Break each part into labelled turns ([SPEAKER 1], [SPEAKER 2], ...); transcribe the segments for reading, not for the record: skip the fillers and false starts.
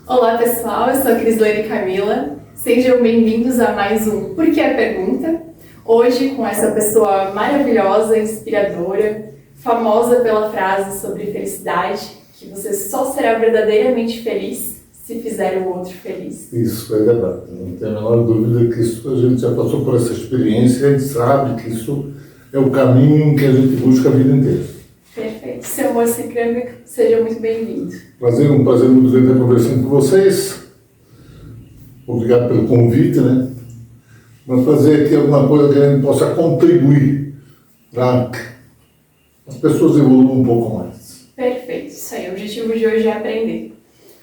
[SPEAKER 1] Olá pessoal, eu sou a Crislane Camila. Sejam bem-vindos a mais um Por que a Pergunta? Hoje com essa pessoa maravilhosa, inspiradora, famosa pela frase sobre felicidade, que você só será verdadeiramente feliz se fizer o outro feliz.
[SPEAKER 2] Isso é verdade, não tem a menor dúvida que isso, a gente já passou por essa experiência, a gente sabe que isso é o caminho que a gente busca a vida inteira.
[SPEAKER 1] Perfeito. Seu moço crânico, seja muito bem-vindo.
[SPEAKER 2] Um prazer muito grande estar conversando com vocês. Obrigado pelo convite, né? Vamos fazer aqui alguma coisa que a gente possa contribuir para que as pessoas evoluam um pouco mais.
[SPEAKER 1] Perfeito, isso aí. O objetivo de hoje é aprender.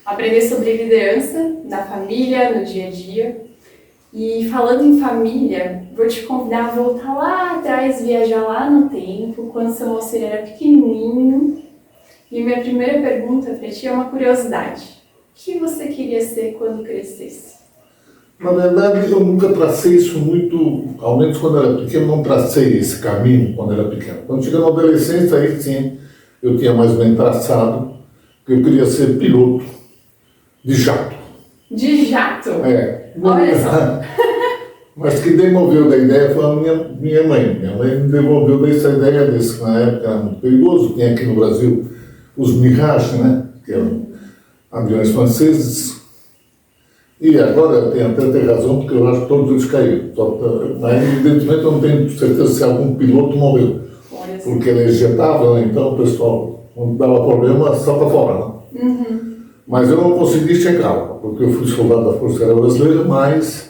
[SPEAKER 1] Aprender sobre liderança da família, no dia a dia. E falando em família, vou te convidar a voltar lá atrás, viajar lá no tempo, quando seu moço era pequenininho. E minha primeira pergunta para ti é uma curiosidade. O que você queria ser quando crescesse?
[SPEAKER 2] Na verdade, eu nunca tracei isso muito, ao menos quando era pequeno, não tracei esse caminho quando era pequeno. Quando cheguei na adolescência, aí sim, eu tinha mais bem traçado, que eu queria ser piloto de jato.
[SPEAKER 1] De jato?
[SPEAKER 2] É.
[SPEAKER 1] Olha só.
[SPEAKER 2] Mas que devolveu da ideia foi a minha mãe. Minha mãe me devolveu dessa ideia desse, que na época era muito perigoso. Tinha aqui no Brasil os Mirage, né? Que eram aviões franceses. E agora eu tenho até ter razão, porque eu acho que todos eles caíram. Mas evidentemente eu não tenho certeza se algum piloto morreu. Porque ele é ejetável, né? Então o pessoal, quando dava problema, salta fora, né?
[SPEAKER 1] Uhum.
[SPEAKER 2] Mas eu não consegui chegar, porque eu fui soldado da Força Aérea Brasileira, mas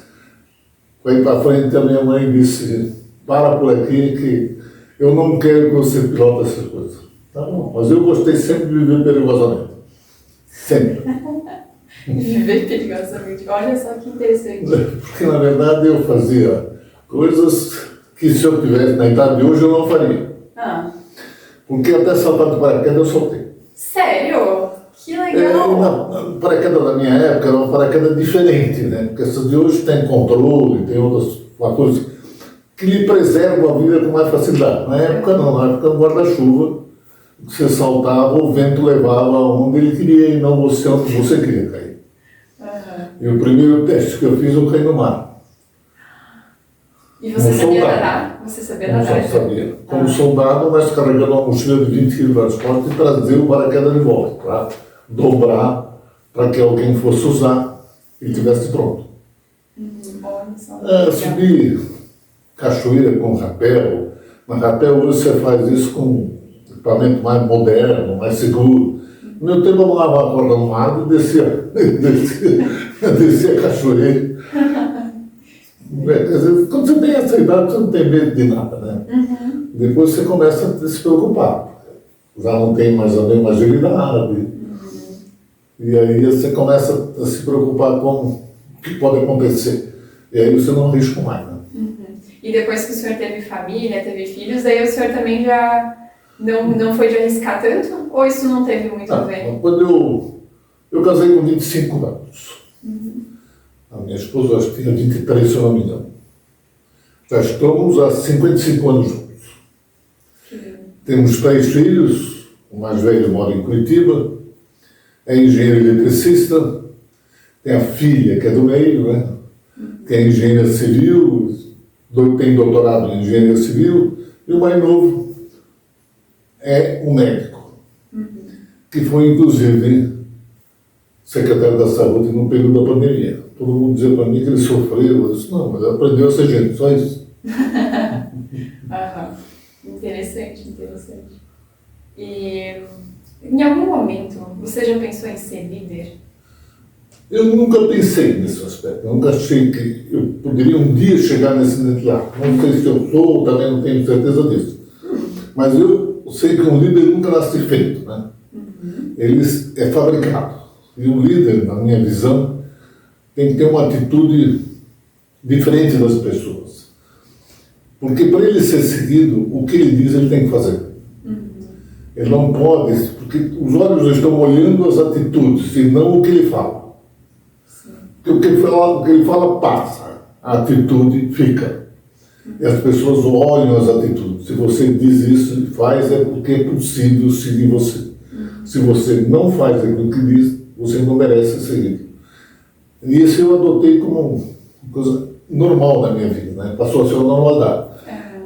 [SPEAKER 2] foi para frente a minha mãe disse, para por aqui que eu não quero que você pilote essas coisas. Tá bom, mas eu gostei sempre de viver perigosamente. Sempre.
[SPEAKER 1] Viver perigosamente, olha só que interessante.
[SPEAKER 2] Porque na verdade eu fazia coisas que se eu tivesse na idade de hoje eu não faria.
[SPEAKER 1] Ah.
[SPEAKER 2] Porque até saltar de paraquedas eu soltei.
[SPEAKER 1] Sério? Que legal!
[SPEAKER 2] O paraquedas da minha época era uma paraquedas diferente, né? Porque essa de hoje tem controle, tem outras fatores que lhe preservam a vida com mais facilidade. Na época não, na época o guarda-chuva, você saltava, o vento levava onde ele queria e não você onde você queria cair.
[SPEAKER 1] Uhum.
[SPEAKER 2] E o primeiro teste que eu fiz, eu caí no mar.
[SPEAKER 1] E você sabia nadar? Você sabia nadar?
[SPEAKER 2] Não sabia. Como soldado, mas carregando uma mochila de 20 kg nas costas e trazer o paraquedas de volta, para dobrar, para que alguém fosse usar e estivesse pronto. Subir cachoeira com rapel. Na rapel hoje você faz isso com equipamento mais moderno, mais seguro. No meu tempo eu lavava a corda no mar e descia a cachoeira. Quer dizer, quando você tem essa idade, você não tem medo de nada, né?
[SPEAKER 1] Uhum.
[SPEAKER 2] Depois você começa a se preocupar. Já não tem mais a mesma agilidade. Uhum. E aí você começa a se preocupar com o que pode acontecer. E aí você não arrisca mais, né?
[SPEAKER 1] Uhum. E depois que o senhor teve família, teve filhos, aí o senhor também já não foi de arriscar tanto? Ou isso não teve muito a ver?
[SPEAKER 2] Quando eu casei com 25 anos.
[SPEAKER 1] Uhum.
[SPEAKER 2] A minha esposa acho que tinha 23, se eu não me engano. Já estamos há 55 anos juntos. Temos 3 filhos, o mais velho mora em Curitiba, é engenheiro eletricista, tem a filha que é do meio, né? Que é engenheira civil, tem doutorado em engenharia civil, e o mais novo é um médico, que foi inclusive secretário da saúde no período da pandemia. Todo mundo dizia para mim que ele sofreu, eu disse, não, mas ele aprendeu a ser gente, só isso.
[SPEAKER 1] Interessante. E em algum momento você já pensou em ser líder?
[SPEAKER 2] Eu nunca pensei nesse aspecto, eu nunca achei que eu poderia um dia chegar nesse lugar. Não sei se eu sou, também não tenho certeza disso. Mas eu sei que um líder nunca nasce feito, né? Ele é fabricado. E um líder, na minha visão, tem que ter uma atitude diferente das pessoas. Porque para ele ser seguido, o que ele diz ele tem que fazer. Ele não pode, porque os olhos estão olhando as atitudes e não o que ele fala. Porque o que ele fala passa, a atitude fica. E as pessoas olham as atitudes. Se você diz isso e faz, é porque é possível seguir você. Se você não faz aquilo que diz, você não merece seguir. E isso eu adotei como uma coisa normal na minha vida, né? Passou a ser uma normalidade.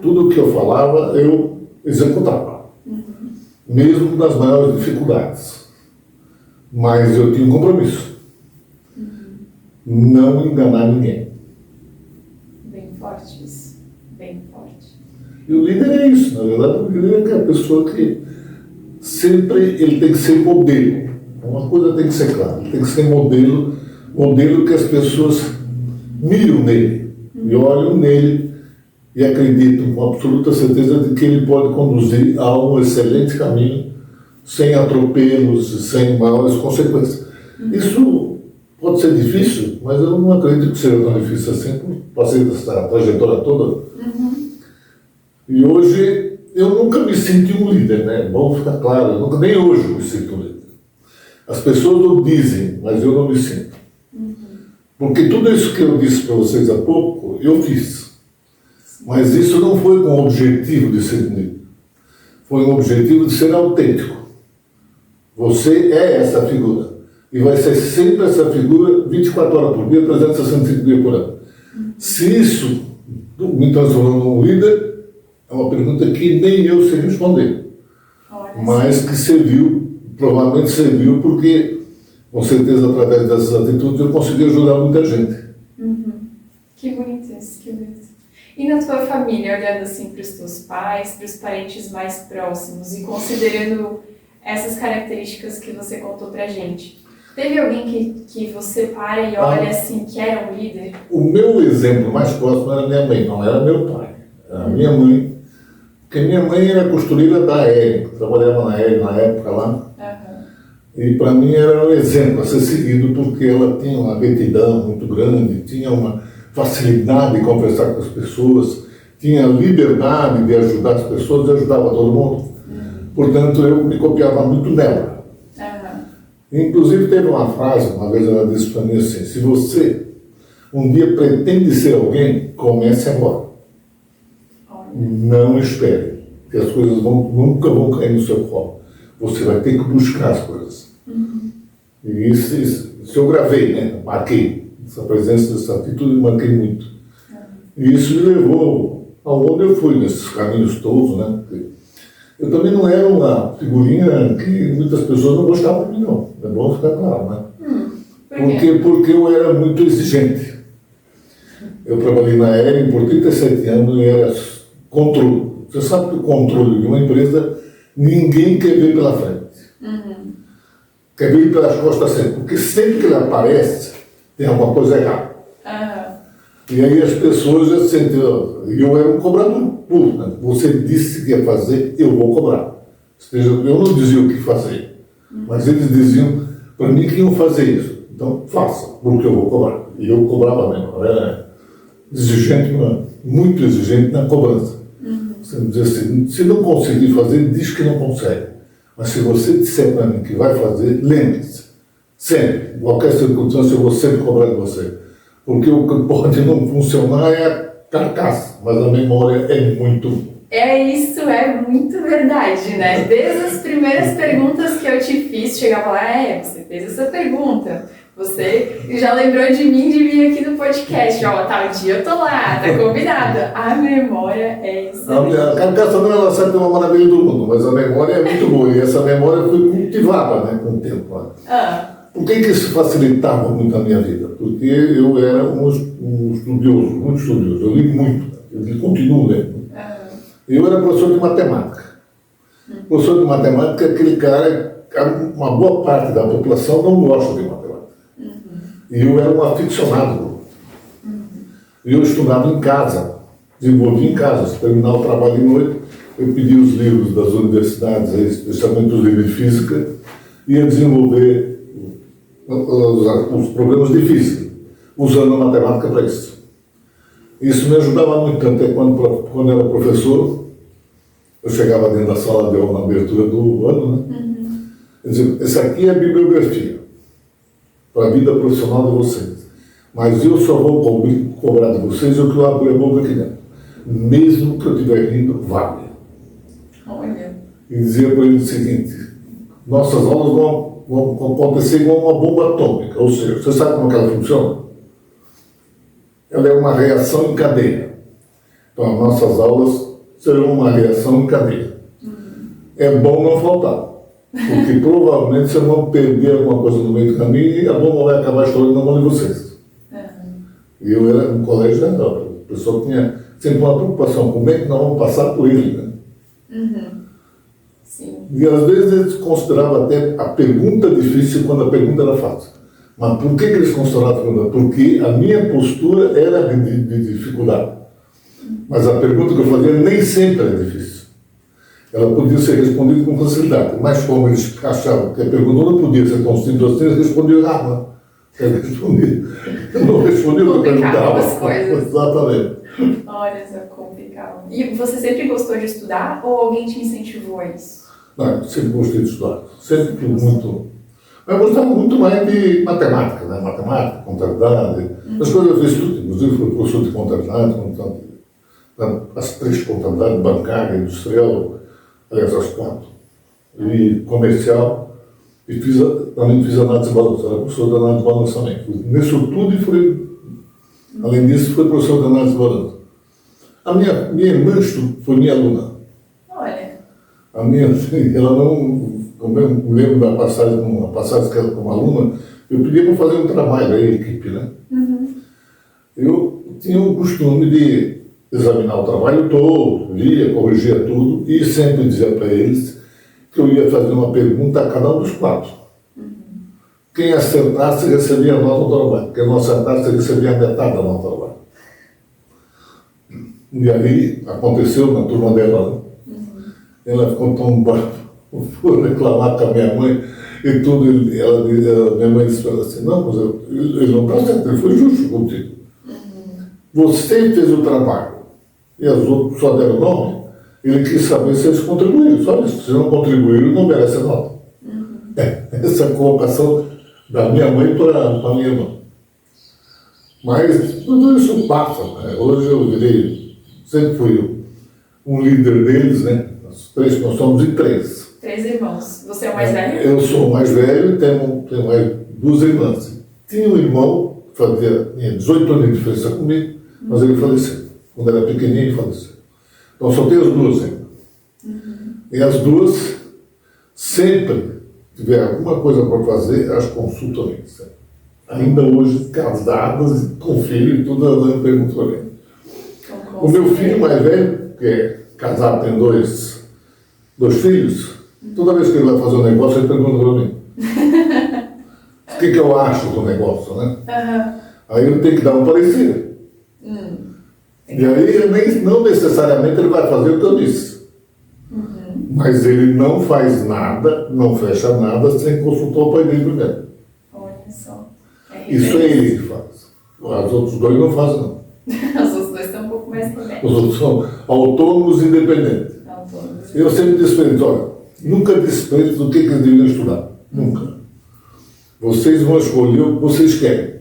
[SPEAKER 2] Tudo o que eu falava, eu executava. Mesmo nas maiores dificuldades. Mas eu tinha um compromisso. Não enganar ninguém.
[SPEAKER 1] Bem forte isso. Bem forte.
[SPEAKER 2] E o líder é isso, na verdade. O líder é a pessoa que sempre ele tem que ser modelo. Uma coisa tem que ser clara. Ele tem que ser modelo que as pessoas miram nele. E olham nele e acreditam com absoluta certeza de que ele pode conduzir a um excelente caminho, sem atropelos e sem maiores consequências. Isso pode ser difícil, mas eu não acredito que seja tão difícil assim, porque passei dessa trajetória toda. E hoje eu nunca me senti um líder, né? Bom ficar claro, nem hoje eu me sinto um líder. As pessoas não dizem, mas eu não me sinto. Porque tudo isso que eu disse para vocês há pouco, eu fiz. Mas isso não foi com o objetivo de ser um líder. Foi um objetivo de ser autêntico. Você é essa figura. E vai ser sempre essa figura 24 horas por dia, 365 dias por ano. Se isso me transformou num líder, é uma pergunta que nem eu sei responder. Mas que serviu, provavelmente serviu, porque, com certeza, através dessas atitudes, eu consegui ajudar muita gente.
[SPEAKER 1] Que bonito isso, que bonito. E na tua família, olhando assim para os teus pais, para os parentes mais próximos e considerando essas características que você contou pra gente, teve alguém que você para e olha assim, que era um líder?
[SPEAKER 2] O meu exemplo mais próximo era minha mãe, não era meu pai. Era minha mãe. Porque minha mãe era costureira da Aérea, trabalhava na Aérea na época lá. E para mim era um exemplo a ser seguido, porque ela tinha uma retidão muito grande, tinha uma facilidade de conversar com as pessoas, tinha liberdade de ajudar as pessoas e ajudava todo mundo. Portanto, eu me copiava muito nela. Inclusive, teve uma frase, uma vez ela disse para mim assim: se você um dia pretende ser alguém, comece agora. Não espere, que as coisas nunca vão cair no seu colo. Você vai ter que buscar as coisas. E isso eu gravei, né? Marquei. Essa presença, essa atitude, marquei muito. E isso me levou aonde eu fui, nesses caminhos todos, né? Eu também não era uma figurinha que muitas pessoas não gostavam de mim, não. É bom ficar claro, né? Porque eu era muito exigente. Eu trabalhei na Aérea por 37 anos e era controle. Você sabe que o controle de uma empresa, ninguém quer ver pela frente. Quer ver pelas costas sempre. Porque sempre que ele aparece, tem alguma coisa errada. E aí as pessoas já se sentiam... Eu era um cobrador puro, né? Você disse que ia fazer, eu vou cobrar. Ou seja, eu não dizia o que fazer, mas eles diziam para mim que iam fazer isso. Então, faça, porque eu vou cobrar. E eu cobrava mesmo. Eu era exigente, muito exigente na cobrança. Você diz assim, se não conseguir fazer, diz que não consegue. Mas se você disser para mim que vai fazer, lembre-se. Sempre, em qualquer circunstância, eu vou sempre cobrar de você. Porque o que pode não funcionar é a carcaça, mas a memória é muito.
[SPEAKER 1] Isso é muito verdade, né? Desde as primeiras perguntas que eu te fiz, chegava lá, você fez essa pergunta. Você já lembrou de mim de vir aqui no podcast, ó, tal dia eu tô lá, tá combinado. A memória é isso.
[SPEAKER 2] A carcaça não é sempre uma maravilha do mundo, mas a memória é muito boa. E essa memória foi cultivada, né, com o tempo. Por que isso facilitava muito a minha vida? Porque eu era um estudioso, muito estudioso. Eu li muito, eu continuo lendo. Eu era professor de matemática. Professor de matemática é aquele cara, uma boa parte da população não gosta de matemática. E eu era um aficionado. Eu estudava em casa, desenvolvia em casa. Se terminar o trabalho de noite, eu pedia os livros das universidades, especialmente os livros de física, ia desenvolver os problemas de física, usando a matemática para isso. Isso me ajudava muito, até quando eu era professor, eu chegava dentro da sala de aula na abertura do ano, né? Eu dizia, essa aqui é a bibliografia para a vida profissional de vocês. Mas eu só vou cobrar de vocês o que eu abro a boca aqui dentro. Mesmo que eu estiver rindo, vale.
[SPEAKER 1] Olha.
[SPEAKER 2] E dizia para ele o seguinte, nossas aulas vão acontecer igual uma bomba atômica. Ou seja, você sabe como é que ela funciona? Ela é uma reação em cadeia. Então, as nossas aulas serão uma reação em cadeia. É bom não faltar, porque provavelmente vocês vão perder alguma coisa no meio do caminho e a bomba vai acabar estourando na mão de vocês. E eu era no colégio, o pessoal tinha sempre uma preocupação, como é que nós vamos passar por ele, né?
[SPEAKER 1] Sim.
[SPEAKER 2] E às vezes eles consideravam até a pergunta difícil quando a pergunta era fácil. Mas por que eles consideravam a pergunta? Porque a minha postura era de dificuldade. Mas a pergunta que eu fazia nem sempre era difícil. Ela podia ser respondida com facilidade. Mas como eles achavam que a pergunta não podia ser tão simples assim, eles respondiam errado. Eu não respondia o que eu perguntava.
[SPEAKER 1] As coisas.
[SPEAKER 2] Exatamente.
[SPEAKER 1] Olha, só complicado. E você sempre gostou de estudar ou alguém te incentivou a isso?
[SPEAKER 2] Não, eu sempre gostei de estudar. Sempre muito. Mas eu gostava muito mais de matemática, né? Matemática, contabilidade. As coisas eu fiz tudo. Inclusive fui professor de contabilidade, as 3 contabilidades, bancária, industrial, aliás, as 4. E comercial. E também fiz análise de balanço. Era professor de análise de balanço também. Nisso tudo além disso, fui professor de análise de balanço. A minha irmã foi minha aluna.
[SPEAKER 1] Olha.
[SPEAKER 2] A minha, ela não, como eu me lembro da passagem, uma passagem que ela como aluna, eu pedia para fazer um trabalho aí, equipe, né? Eu tinha o costume de examinar o trabalho todo, lia, corrigia tudo e sempre dizia para eles que eu ia fazer uma pergunta a cada um dos 4. Quem acertasse recebia a nota do trabalho, quem não acertasse recebia a metade da nota do trabalho. E aí aconteceu na turma dela, né? Ela ficou tão brava, foi reclamar com a minha mãe e tudo. Minha mãe disse para ela assim: não, mas ele não está certo, ele foi justo contigo. Você fez o trabalho e as outras só deram nome. Ele quis saber se eles contribuíram. Só isso. Se não contribuíram, não merece a nota. Essa é a colocação da minha mãe para a minha irmã. Mas tudo isso passa, né? Hoje eu sempre fui um líder deles, né? Nós somos em 3.
[SPEAKER 1] 3 irmãos. Você é o mais velho?
[SPEAKER 2] Eu sou o mais velho e tenho mais 2 irmãs. Tinha um irmão que tinha 18 anos de diferença comigo, mas ele faleceu. Quando era pequenininho, ele faleceu. Então só tenho as 2 ainda. E as 2 sempre tiver alguma coisa para fazer, as consultam a mim. Ainda hoje, casadas, com filho e tudo, elas perguntam para mim. O meu filho mais velho, que é casado, tem 2 filhos, toda vez que ele vai fazer um negócio, ele pergunta para mim. O que eu acho do negócio, né? Aí eu tenho que dar um parecer. E aí, não necessariamente ele vai fazer o que eu disse. Mas ele não faz nada, não fecha nada, sem consultar o pai dele primeiro.
[SPEAKER 1] Olha só.
[SPEAKER 2] Isso é ele que faz. Os outros 2 não fazem, não.
[SPEAKER 1] Os outros 2 estão um pouco mais rebeldes.
[SPEAKER 2] Os outros são autônomos e independentes. Eu sempre disse para eles: olha, nunca desprezo do que eles deveriam estudar. Nunca. Vocês vão escolher o que vocês querem.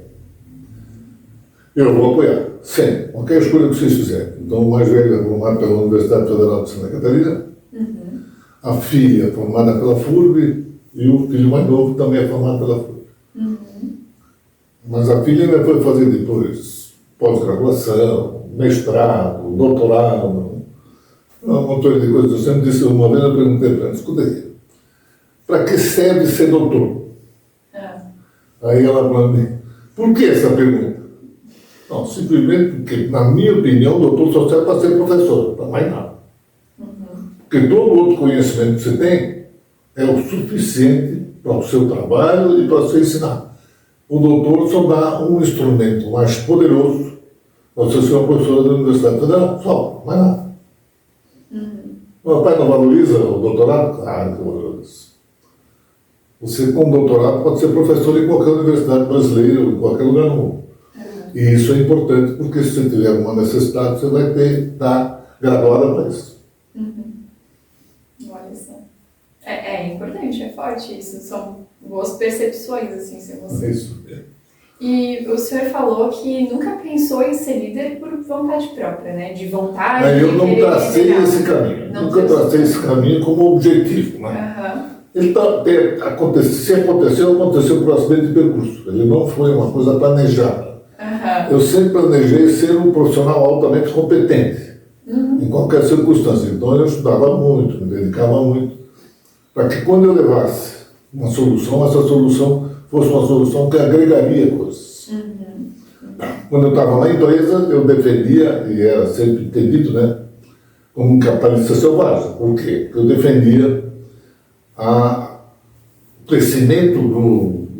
[SPEAKER 2] Eu vou apoiar. Sempre. Qualquer escolha que vocês fizerem. Então, o mais velho é formado pela Universidade Federal de Santa Catarina. A filha é formada pela FURB e o filho mais novo também é formado pela FURB. Mas a filha ainda foi fazer depois pós-graduação, mestrado, doutorado, um montão de coisas. Eu sempre disse, uma vez eu perguntei para ela: escuta aqui, para que serve ser doutor? Aí ela falou: por que essa pergunta? Não, simplesmente porque, na minha opinião, o doutor só serve para ser professor, para mais nada. Porque todo outro conhecimento que você tem é o suficiente para o seu trabalho e para você ensinar. O doutor só dá um instrumento mais poderoso para você ser uma professora da Universidade Federal, só, mais nada. Meu pai não valoriza o doutorado? Claro que valoriza. Você, com doutorado, pode ser professor em qualquer universidade brasileira ou em qualquer lugar no mundo. E isso é importante, porque se você tiver alguma necessidade, você vai estar graduada para isso.
[SPEAKER 1] Olha só. É importante, é forte isso. São boas percepções, assim, se você...
[SPEAKER 2] É isso.
[SPEAKER 1] E o senhor falou que nunca pensou em ser líder por vontade própria, né? De vontade.
[SPEAKER 2] Eu não tracei esse caminho. Nunca tracei esse caminho como objetivo, né? Se aconteceu por acidente de percurso. Ele não foi uma coisa planejada. Eu sempre planejei ser um profissional altamente competente, em qualquer circunstância. Então eu estudava muito, me dedicava muito, para que quando eu levasse uma solução, essa solução fosse uma solução que agregaria coisas. Quando eu estava na empresa, eu defendia, e era sempre entendido, né, como um capitalista selvagem. Por quê? Porque eu defendia o crescimento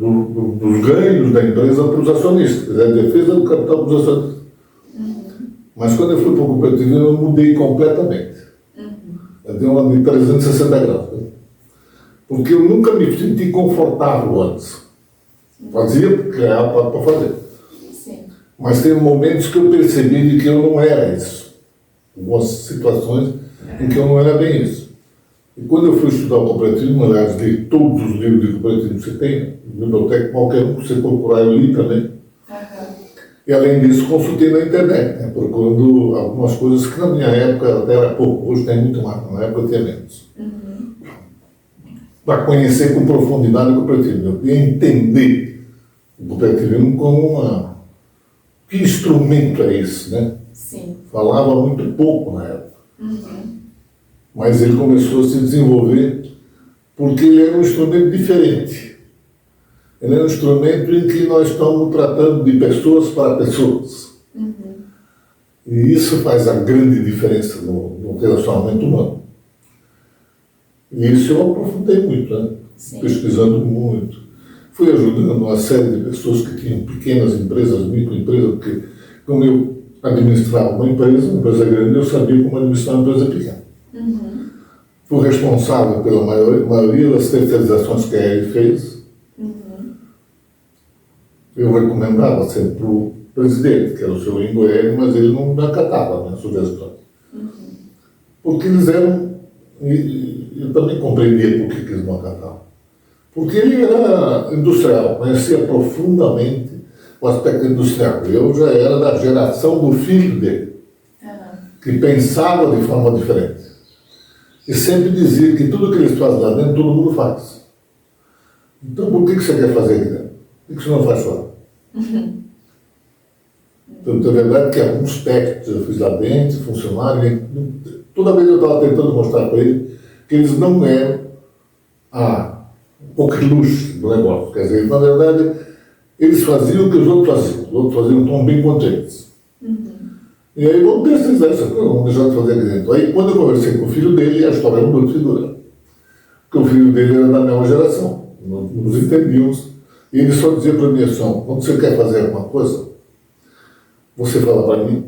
[SPEAKER 2] dos ganhos da empresa para os acionistas, a defesa do capital para os acionistas. Mas quando eu fui para o cooperativismo, eu mudei completamente. Eu dei uma de 360 graus. Né? Porque eu nunca me senti confortável antes. Fazia porque era para fazer.
[SPEAKER 1] Sim.
[SPEAKER 2] Mas tem momentos que eu percebi que eu não era isso. Algumas situações em que eu não era bem isso. E quando eu fui estudar o cooperativismo, aliás, li todos os livros de cooperativismo que você tem, biblioteca, qualquer um que você procurar, eu li também. E além disso, consultei na internet, né, procurando algumas coisas que na minha época até era pouco, hoje tem muito mais, na época tinha menos. Para conhecer com profundidade o cooperativismo, eu queria entender o cooperativismo como que instrumento é esse, né?
[SPEAKER 1] Sim.
[SPEAKER 2] Falava muito pouco na época. Mas ele começou a se desenvolver porque ele era um instrumento diferente. Ele é um instrumento em que nós estamos tratando de pessoas para pessoas. E isso faz a grande diferença no relacionamento humano. E isso eu aprofundei muito, né? Pesquisando muito. Fui ajudando uma série de pessoas que tinham pequenas empresas, microempresas, porque como eu administrava uma empresa grande, eu sabia como administrar uma empresa pequena. Fui responsável pela maioria das terceirizações que a EL fez. Eu recomendava sempre para o presidente, que era o seu Ingoel, mas ele não acatava minhas sugestões. Porque eles eram, e eu também compreendia por que eles não acatavam. Porque ele era industrial, conhecia profundamente o aspecto industrial. Eu já era da geração do filho dele, que pensava de forma diferente. E sempre dizia que tudo que eles fazem lá dentro, todo mundo faz. Então, por que você quer fazer aqui dentro? Por que você não faz fora? Então, é verdade que alguns técnicos eu fiz lá dentro, funcionários, toda vez eu estava tentando mostrar para ele que eles não eram o coqueluche do negócio. Quer dizer, na verdade, eles faziam o que os outros faziam. Os outros faziam tão bem quanto eles. E aí vamos terceirizar essa coisa, vamos deixar de fazer aqui dentro. Aí quando eu conversei com o filho dele, a história mudou de figura. Porque o filho dele era da mesma geração, nos entendíamos. E ele só dizia para mim assim, quando você quer fazer alguma coisa, você fala para mim,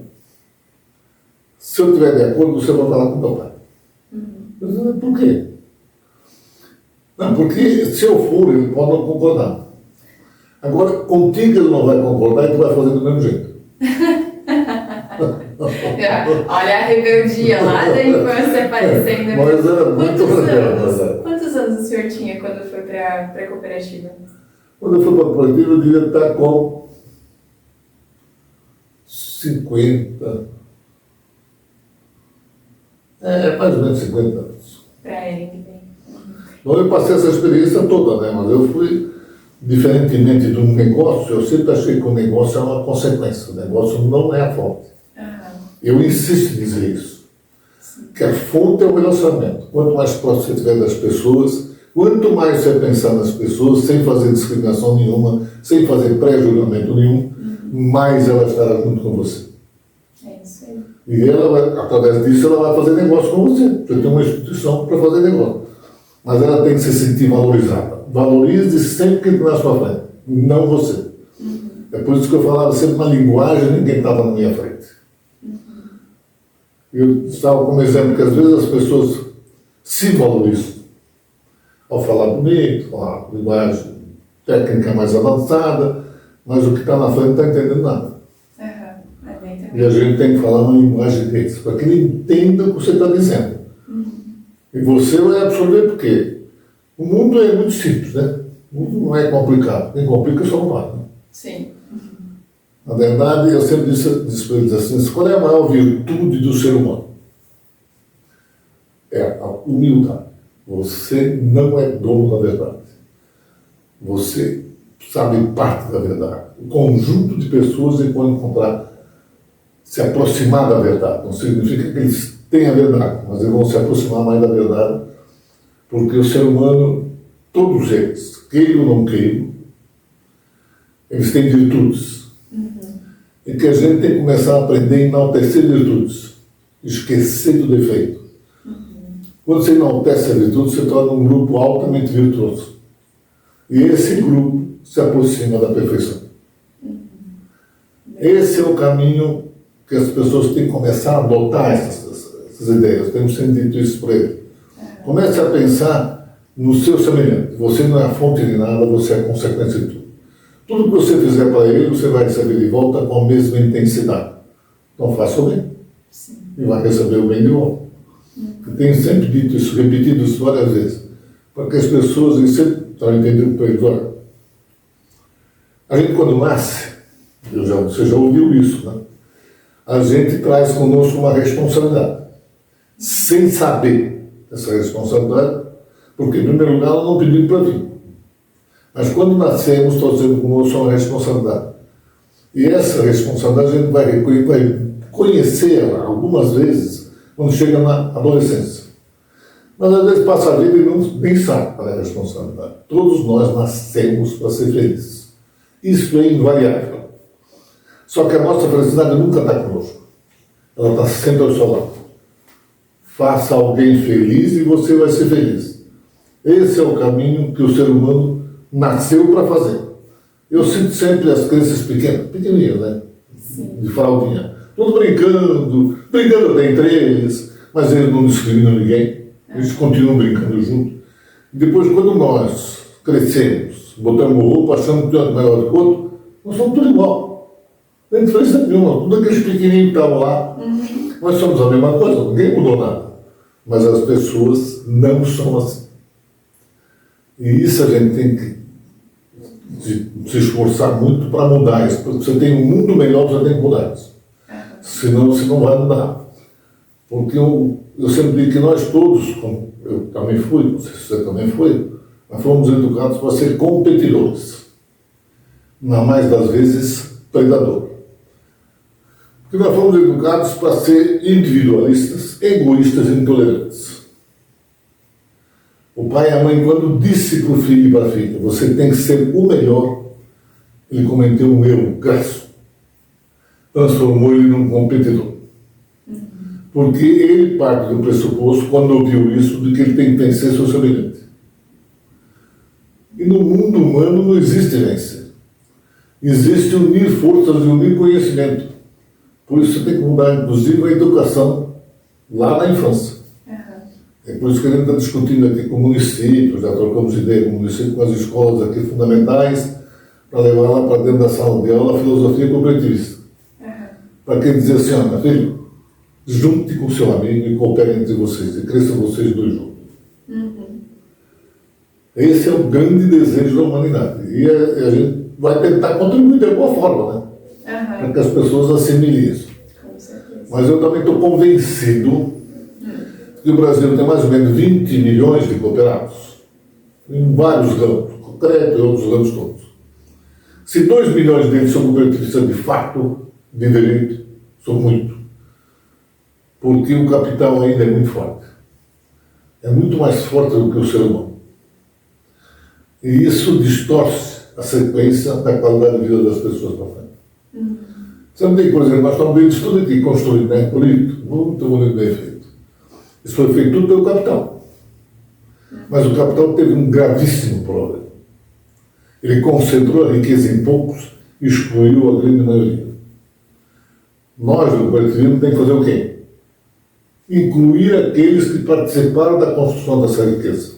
[SPEAKER 2] se eu estiver de acordo, você vai falar com meu pai. Eu disse, por quê? Não, porque se eu for, ele pode não concordar. Agora, contigo ele não vai concordar e tu vai fazer do mesmo jeito.
[SPEAKER 1] Olha a rebeldia lá da infância aparecendo.
[SPEAKER 2] Mas era muito legal.
[SPEAKER 1] Quantos anos o senhor tinha quando foi para a cooperativa?
[SPEAKER 2] Quando eu fui para a cooperativa, eu devia estar com 50. Mais ou menos 50 anos.
[SPEAKER 1] Para ele, bem.
[SPEAKER 2] Então eu passei essa experiência toda, né? Mas eu fui, diferentemente de um negócio, eu sempre achei que o negócio é uma consequência. O negócio não é a fonte. Eu insisto em dizer isso. Que a fonte é o relacionamento. Quanto mais próximo você estiver das pessoas, quanto mais você pensar nas pessoas, sem fazer discriminação nenhuma, sem fazer pré-julgamento nenhum, mais ela estará junto com você.
[SPEAKER 1] É isso aí.
[SPEAKER 2] E ela vai, através disso, ela vai fazer negócio com você. Você tem uma instituição para fazer negócio. Mas ela tem que se sentir valorizada. Valorize sempre quem está na sua frente, não você. É por isso que eu falava sempre uma linguagem, ninguém estava na minha frente. Eu estava como exemplo que às vezes as pessoas se valorizam ao falar bonito, falar linguagem técnica mais avançada, mas o que está na frente não está entendendo nada. E a gente tem que falar uma linguagem deles, para que ele entenda o que você está dizendo. E você vai absorver por quê? O mundo é muito simples, né? O mundo não é complicado. Quem complica só o mar, né?
[SPEAKER 1] Sim.
[SPEAKER 2] Na verdade, eu sempre disse para eles assim, qual é a maior virtude do ser humano? É a humildade. Você não é dono da verdade. Você sabe parte da verdade. O conjunto de pessoas que vão encontrar, se aproximar da verdade. Não significa que eles têm a verdade, mas eles vão se aproximar mais da verdade, porque o ser humano, todos eles, queiram ou não queiram, eles têm virtudes. E que a gente tem que começar a aprender a enaltecer virtudes, esquecer do defeito. Quando você enaltece a virtude, você torna um grupo altamente virtuoso. E esse grupo se aproxima da perfeição. Esse é o caminho que as pessoas têm que começar a adotar essas ideias. Temos sempre dito isso para ele. Comece a pensar no seu semelhante. Você não é a fonte de nada, você é a consequência de tudo. Tudo que você fizer para ele, você vai receber de volta com a mesma intensidade. Então faça o bem. Sim. E vai receber o bem de volta. Eu tenho sempre dito isso, repetido isso várias vezes, para que as pessoas sempre estão entendendo para eles. Olha, a gente quando nasce, você já ouviu isso, né? A gente traz conosco uma responsabilidade, sem saber essa responsabilidade, porque em primeiro lugar ela não pediu para vir. Mas quando nascemos, trazemos conosco uma responsabilidade. E essa responsabilidade a gente vai conhecer ela algumas vezes quando chega na adolescência. Mas às vezes passa a vida e nem sabe qual é a responsabilidade. Todos nós nascemos para ser felizes. Isso é invariável. Só que a nossa felicidade nunca está conosco. Ela está sempre ao seu lado. Faça alguém feliz e você vai ser feliz. Esse é o caminho que o ser humano nasceu para fazer. Eu sinto sempre as crianças pequenininhas, né? Sim. De fraldinha. Todos brincando tem 3, mas eles não discriminam ninguém. Eles continuam brincando junto. Depois, quando nós crescemos, botamos roupa, achamos que é melhor do que o outro, nós somos tudo igual. Não tem diferença nenhuma. Tudo aqueles pequenininhos que estavam lá, nós somos a mesma coisa, ninguém mudou nada. Mas as pessoas não são assim. E isso a gente tem que se esforçar muito para mudar isso. Porque você tem um mundo melhor, você tem que mudar isso. Senão você não vai mudar. Porque eu sempre digo que nós todos, como eu também fui, não sei se você também foi, nós fomos educados para ser competidores. Na mais das vezes, predador. Porque nós fomos educados para ser individualistas, egoístas e intolerantes. O pai e a mãe, quando disse para o filho e para a filha, você tem que ser o melhor, ele cometeu um erro grasso. Transformou ele num competidor. Porque ele parte do pressuposto, quando ouviu isso, de que ele tem que vencer seu semelhante. E no mundo humano não existe vencer. Existe unir forças e unir conhecimento. Por isso você tem que mudar, inclusive, a educação lá na infância. É por isso que a gente está discutindo aqui com o município, já trocamos ideia com o município, com as escolas aqui fundamentais, para levar lá para dentro da sala de aula a filosofia cooperativista. Para quem dizer assim, olha, filho, junte com o seu amigo e coopere entre vocês, e cresçam vocês dois juntos. Esse é o grande desejo da humanidade. E a gente vai tentar contribuir de alguma forma, né? Para que as pessoas assimilem isso. Mas eu também estou convencido que o Brasil tem mais ou menos 20 milhões de cooperados, em vários ramos, concreto e outros ramos todos. Se 2 milhões deles são cooperativistas de fato, de direito, são muito. Porque o capital ainda é muito forte. É muito mais forte do que o ser humano. E isso distorce a sequência da qualidade de vida das pessoas para frente. Você não tem, por exemplo, nós estamos vendo isso tudo aqui construído, né? Bonito, muito bonito, bem feito. Isso foi feito tudo pelo capital. Mas o capital teve um gravíssimo problema. Ele concentrou a riqueza em poucos e excluiu a grande maioria. Nós, do cooperativismo, temos que fazer o quê? Incluir aqueles que participaram da construção dessa riqueza.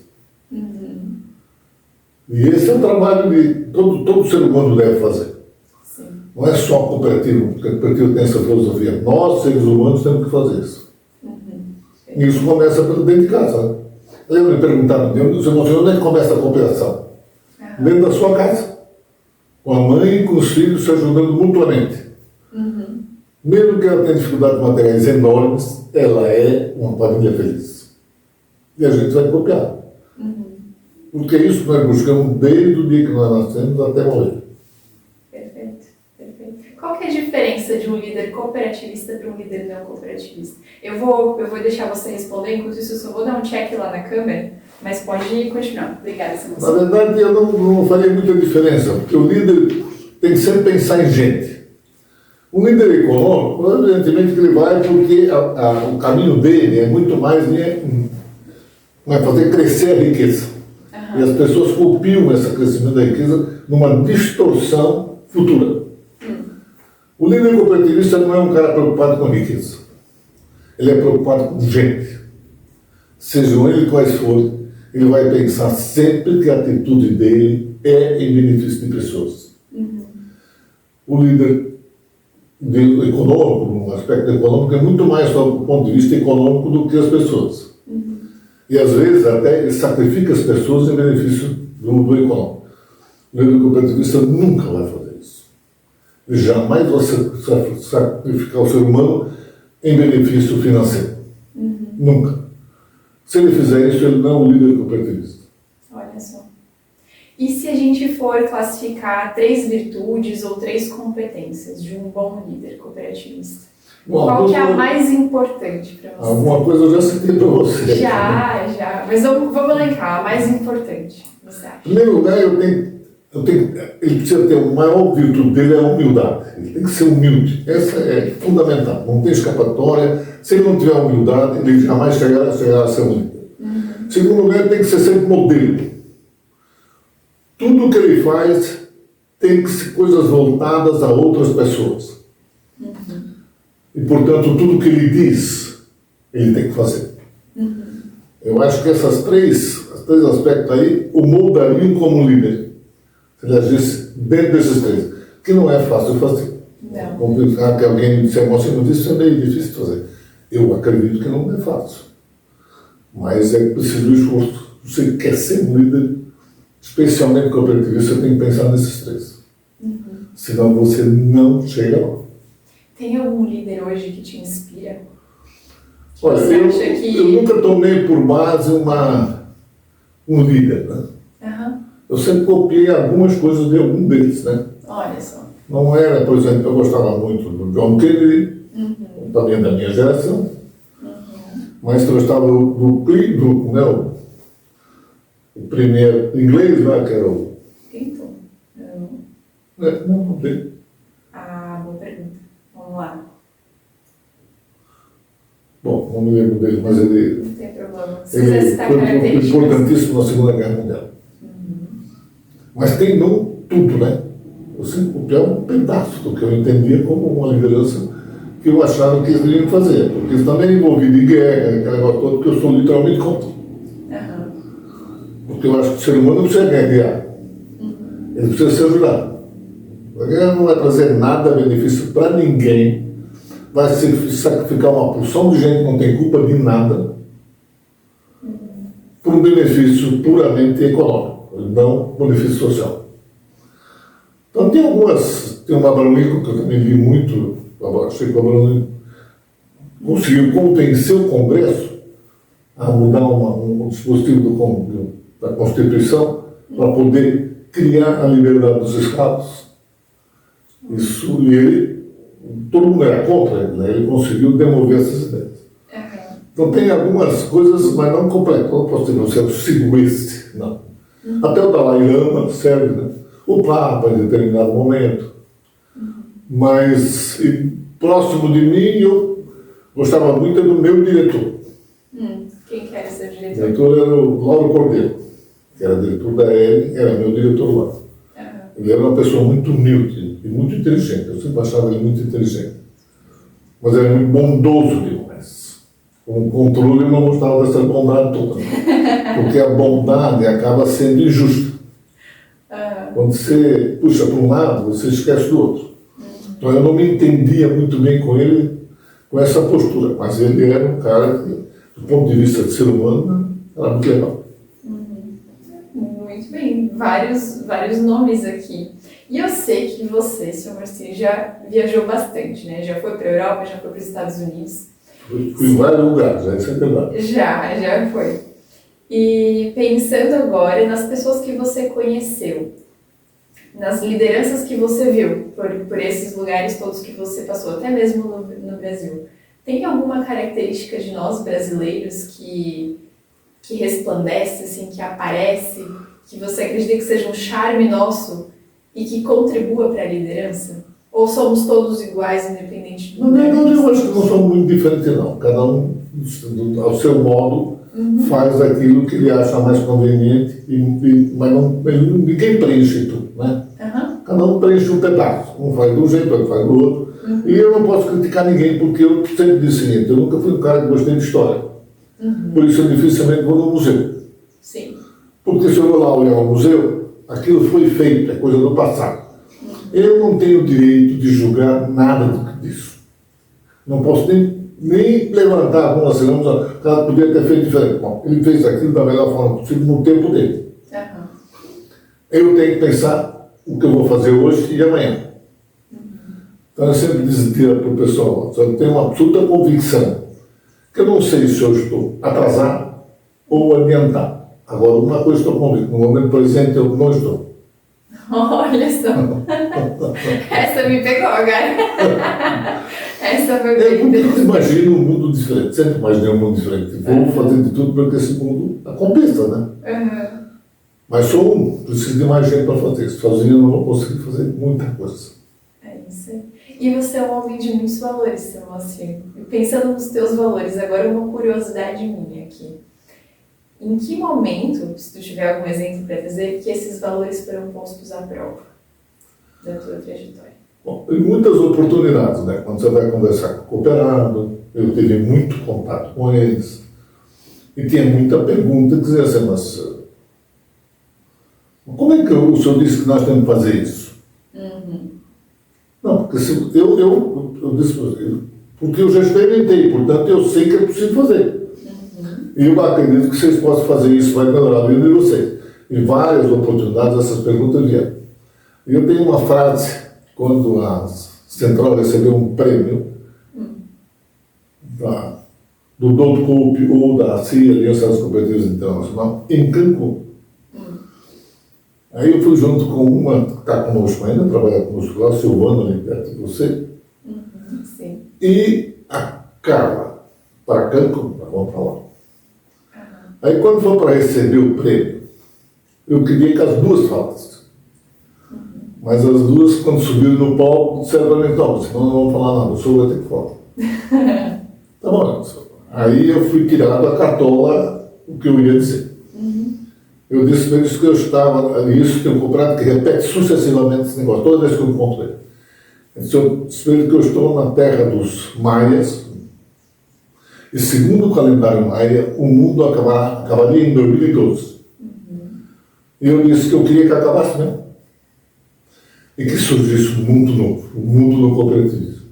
[SPEAKER 2] E esse é o trabalho que todo ser humano deve fazer. Sim. Não é só cooperativo, porque a cooperativa tem essa filosofia. Nós, seres humanos, temos que fazer isso. E isso começa dentro de casa. Né? Lembra de perguntar, onde é que começa a cooperação? Dentro da sua casa. Com a mãe e com os filhos se ajudando mutuamente. Mesmo que ela tenha dificuldades materiais enormes, ela é uma família feliz. E a gente vai copiar. Porque é isso que nós buscamos desde o dia que nós nascemos até morrer.
[SPEAKER 1] Perfeito, perfeito. Qual que é a diferença de um líder cooperativista para um líder não cooperativista? Eu vou deixar você responder, enquanto isso eu só vou dar um check lá na câmera, mas pode continuar. Obrigada, Samuel.
[SPEAKER 2] Na verdade, eu não faria muita diferença, porque o líder tem que sempre pensar em gente. O líder econômico, evidentemente que ele vai porque o caminho dele é muito mais fazer crescer a riqueza. E as pessoas copiam esse crescimento da riqueza numa distorção futura. O líder cooperativista não é um cara preocupado com riqueza. Ele é preocupado com gente. Sejam eles quais forem, ele vai pensar sempre que a atitude dele é em benefício de pessoas. O líder econômico, no aspecto econômico, é muito mais do ponto de vista econômico do que as pessoas. E às vezes até ele sacrifica as pessoas em benefício do econômico. O líder cooperativista nunca vai fazer isso. Ele jamais vai sacrificar o ser humano em benefício financeiro. Nunca. Se ele fizer isso, ele não é um líder cooperativista.
[SPEAKER 1] Olha só. E se a gente for classificar 3 virtudes ou 3 competências de um bom líder cooperativista? Qual que é a mais importante para você?
[SPEAKER 2] Alguma coisa eu já citei para você.
[SPEAKER 1] Já. Mas vamos elencar, a mais importante, você acha?
[SPEAKER 2] Em primeiro lugar, ele precisa ter, a maior virtude dele é a humildade. Ele tem que ser humilde. Essa é fundamental. Não tem escapatória. Se ele não tiver humildade, ele jamais chegará a ser um líder. Em segundo lugar, ele tem que ser sempre modelo. Tudo que ele faz tem que ser coisas voltadas a outras pessoas. E, portanto, tudo que ele diz, ele tem que fazer. Eu acho que esses três aspectos aí o moldariam como líder. Se ele agisse dentro desses três. Que não é fácil fazer.
[SPEAKER 1] Não.
[SPEAKER 2] Complicar que alguém me disser, mas isso é meio difícil de fazer. Eu acredito que não é fácil. Mas é preciso esforço. Você quer ser um líder, especialmente cooperativista, você tem que pensar nesses três. Senão você não chega lá. Tem
[SPEAKER 1] algum líder hoje que te inspira?
[SPEAKER 2] Olha, eu nunca tomei por base um líder, né? Eu sempre copiei algumas coisas de algum deles, né?
[SPEAKER 1] Olha só.
[SPEAKER 2] Não era, por exemplo, eu gostava muito do John Kennedy, também da minha geração, mas gostava do Clinton, né? O primeiro inglês, né? Que era o...
[SPEAKER 1] Clinton?
[SPEAKER 2] Não tem.
[SPEAKER 1] Boa pergunta. Vamos lá.
[SPEAKER 2] Bom, não me lembro dele, mas ele...
[SPEAKER 1] Não tem problema. Se quiser citar características.
[SPEAKER 2] Foi importantíssimo na Segunda Guerra Mundial. Mas tem não tudo, né? Eu sempre copiava um pedaço do que eu entendia como uma liderança que eu achava que eles deveriam fazer. Porque isso também é envolvido em guerra, aquele negócio todo, que eu sou literalmente contra. Porque eu acho que o ser humano não precisa guerrear. Ele precisa se ajudar. A guerra não vai trazer nada a benefício para ninguém. Vai sacrificar uma porção de gente que não tem culpa de nada por um benefício puramente econômico, não benefício social. Então tem um Abraham Lincoln que eu também li muito, achei que o Abraham Lincoln conseguiu convencer o Congresso a mudar um dispositivo da Constituição para poder criar a liberdade dos escravos. Isso, e ele, todo mundo era contra ele, né? Ele conseguiu demover essas ideias. Então tem algumas coisas, mas não completas. Não posso dizer, você é o seguinte, não. Até o Dalai Lama serve, né? O Papa em determinado momento. Mas próximo de mim, eu gostava muito do meu diretor.
[SPEAKER 1] Quem que era seu diretor?
[SPEAKER 2] O diretor era o Lauro Cordeiro, que era diretor da ELE, era meu diretor lá. Ele era uma pessoa muito humilde e muito inteligente. Eu sempre achava ele muito inteligente. Mas era muito bondoso demais. Com o controle, eu não gostava dessa bondade toda. Porque a bondade acaba sendo injusta. Quando você puxa para um lado, você esquece do outro. Então eu não me entendia muito bem com ele, com essa postura. Mas ele era um cara que, do ponto de vista de ser humano, era muito legal.
[SPEAKER 1] Muito bem, vários nomes aqui. E eu sei que você, Sr. Marcinho, já viajou bastante, né? Já foi para a Europa, já foi para os Estados Unidos.
[SPEAKER 2] Fui em vários lugares, isso é verdade.
[SPEAKER 1] Já foi. E pensando agora nas pessoas que você conheceu, nas lideranças que você viu por esses lugares todos que você passou, até mesmo no Brasil, tem alguma característica de nós brasileiros que resplandece, assim, que aparece, que você acredita que seja um charme nosso e que contribua para a liderança? Ou somos todos iguais, independente do lugar?
[SPEAKER 2] Não, eu acho que não somos muito diferentes, não. Cada um, ao seu modo, faz aquilo que ele acha mais conveniente, mas ninguém preenche tudo, né? Cada um preenche um pedaço. Um faz de um jeito, outro faz do outro. E eu não posso criticar ninguém, porque eu sempre disse o seguinte: eu nunca fui um cara que gostei de história. Por isso eu dificilmente vou no museu.
[SPEAKER 1] Sim.
[SPEAKER 2] Porque se eu vou lá olhar o museu, aquilo foi feito, é coisa do passado. Eu não tenho o direito de julgar nada disso. Não posso nem levantar a mão assim, não, o cara podia ter feito diferente. Bom, ele fez aquilo da melhor forma possível no tempo dele. Eu tenho que pensar o que eu vou fazer hoje e amanhã. Então eu sempre dizia para o pessoal: eu tenho uma absoluta convicção que eu não sei se eu estou atrasado ou adiantado. Agora, uma coisa estou convicto: no momento presente eu não estou.
[SPEAKER 1] Olha só. Essa me pegou agora. Essa foi bem
[SPEAKER 2] interessante. Eu imagino um mundo diferente. Sempre imaginei um mundo diferente. Vou fazer de tudo para que esse mundo aconteça, né? Mas sou um. Preciso de mais gente para fazer isso. Sozinho eu não vou conseguir fazer muita coisa.
[SPEAKER 1] É isso aí. E você é um homem de muitos valores, seu Moacir. Pensando nos teus valores, agora uma curiosidade minha aqui. Em que momento, se tu tiver algum exemplo para dizer, que esses valores foram postos à prova da tua trajetória?
[SPEAKER 2] Bom, em muitas oportunidades, né? Quando você vai conversar com o cooperado, eu tive muito contato com eles, e tinha muita pergunta, dizia assim: mas como é que o senhor disse que nós temos que fazer isso? Não, porque eu disse, porque eu já experimentei, portanto eu sei que é possível fazer. E eu acredito que vocês possam fazer isso, vai melhorar a vida de vocês. Em várias oportunidades essas perguntas vieram. E eu tenho uma frase, quando a Central recebeu um prêmio do Don't Cope ou da CIA, Aliança das Cooperativas Internacional, em Cancún. Aí eu fui junto com uma que está conosco ainda, trabalha conosco lá, Silvana, ali perto de você,
[SPEAKER 1] sim.
[SPEAKER 2] E a Carla, para Cancún, vamos para lá. Aí quando foi para receber o prêmio, eu queria que as duas falassem. Mas as duas, quando subiram no palco, disseram para mim: então, senão não vamos falar nada, o senhor vai ter que falar. Tá bom, aí eu fui tirar da cartola o que eu ia dizer. Eu disse para eles que eu estava, isso tem um cooperado que repete sucessivamente esse negócio, toda vez que eu encontro ele. Eu disse para ele que eu estou na terra dos maias, e segundo o calendário maia, o mundo acabaria em 2012. E eu disse que eu queria que acabasse mesmo. E que surgisse um mundo novo, um mundo do cooperativismo.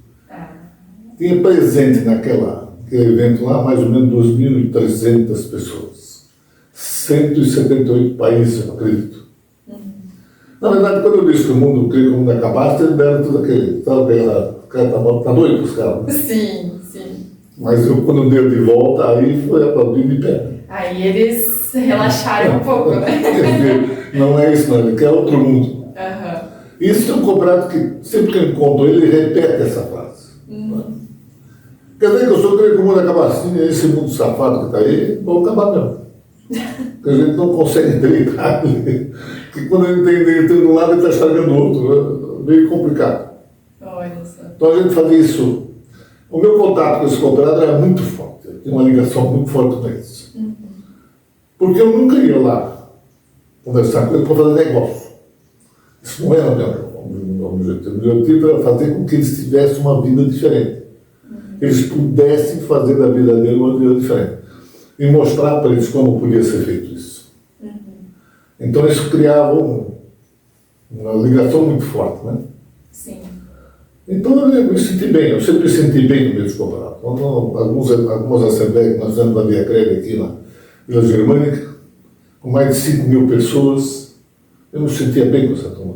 [SPEAKER 2] Tinha presente naquele evento lá mais ou menos 2.300 pessoas. 178 países, eu acredito. Na verdade, quando eu disse que o mundo queria que o mundo acabasse, eles deram tudo aquele. Sabe, o cara tá doido os caras.
[SPEAKER 1] Sim.
[SPEAKER 2] Mas quando deu de volta, aí foi aplaudido de pé.
[SPEAKER 1] Aí eles relaxaram um pouco, né?
[SPEAKER 2] Quer dizer, não é isso, não, ele quer outro mundo. Isso é um cooperado que, sempre que eu encontro ele, repete essa frase. Quer dizer que eu só queria que o mundo acabasse assim, esse mundo safado que está aí, vão acabar mesmo. Porque a gente não consegue deitar ali. Porque quando a gente tem de um lado, ele está estragando o outro. É meio complicado.
[SPEAKER 1] Olha só.
[SPEAKER 2] Então a gente fazia isso. O meu contato com esse cooperado era muito forte. Eu tinha uma ligação muito forte com eles. Porque eu nunca ia lá conversar com eles para fazer negócio. Isso não era o meu objetivo. O meu objetivo era fazer com que eles tivessem uma vida diferente. Eles pudessem fazer da vida deles uma vida diferente. E mostrar para eles como podia ser feito isso. Então isso criava uma ligação muito forte, né?
[SPEAKER 1] Sim.
[SPEAKER 2] Então eu me senti bem, eu sempre me senti bem no meio dos cooperados. Algumas assembleias que nós fizemos na Via Creve aqui na Vila Germânica, com mais de 5.000 pessoas, eu me sentia bem com essa turma.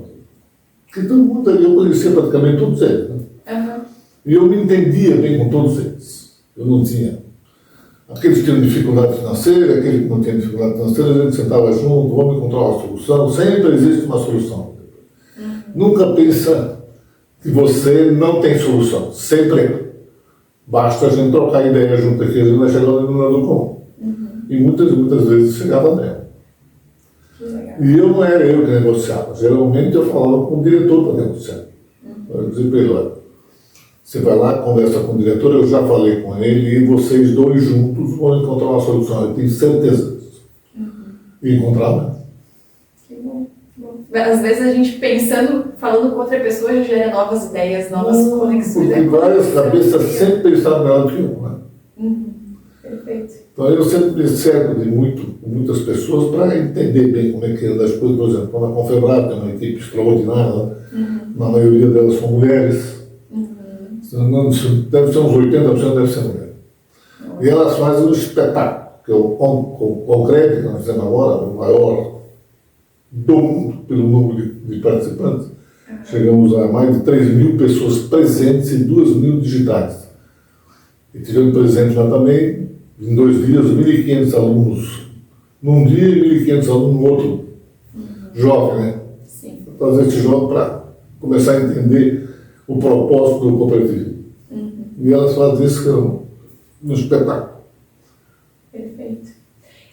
[SPEAKER 2] Porque todo mundo ali, eu conhecia praticamente todos eles, né? E eu me entendia bem com todos eles. Eu não tinha Aqueles que tinham dificuldade financeira, aquele que não tinha dificuldade financeira, a gente sentava junto, vamos encontrar uma solução. Sempre existe uma solução. Nunca pensa que você não tem solução. Sempre basta a gente trocar ideia junto aqui, a gente vai chegar no denominador comum. E muitas vezes chegava nela. E não era eu que negociava. Geralmente eu falava com o diretor para negociar. Eu dizia para ele, olha, você vai lá, conversa com o diretor, eu já falei com ele, e vocês dois juntos vão encontrar uma solução. Eu tenho certeza disso. E encontraram.
[SPEAKER 1] Que bom, que bom. Às vezes a gente pensando, falando com outra pessoa, já gera novas ideias, novas conexões.
[SPEAKER 2] Porque várias cabeças sempre pensaram melhor do que uma.
[SPEAKER 1] Perfeito.
[SPEAKER 2] Então eu sempre me cerco de muitas pessoas para entender bem como é que anda as coisas. Por exemplo, quando a Confebrap tem uma equipe extraordinária, na maioria delas são mulheres. Deve ser uns 80% deve ser mulher. E elas fazem um espetáculo, que é o concreto que nós fizemos agora, o maior do mundo, pelo número de participantes. Chegamos a mais de 3.000 pessoas presentes e 2.000 digitais. E tivemos presentes lá também, em 2 dias, 1.500 alunos num dia e 1.500 alunos no outro. Jovem, né?
[SPEAKER 1] Sim.
[SPEAKER 2] Fazer esse jovem para começar a entender o propósito do cooperativismo. E elas fazem isso que é um espetáculo.
[SPEAKER 1] Perfeito.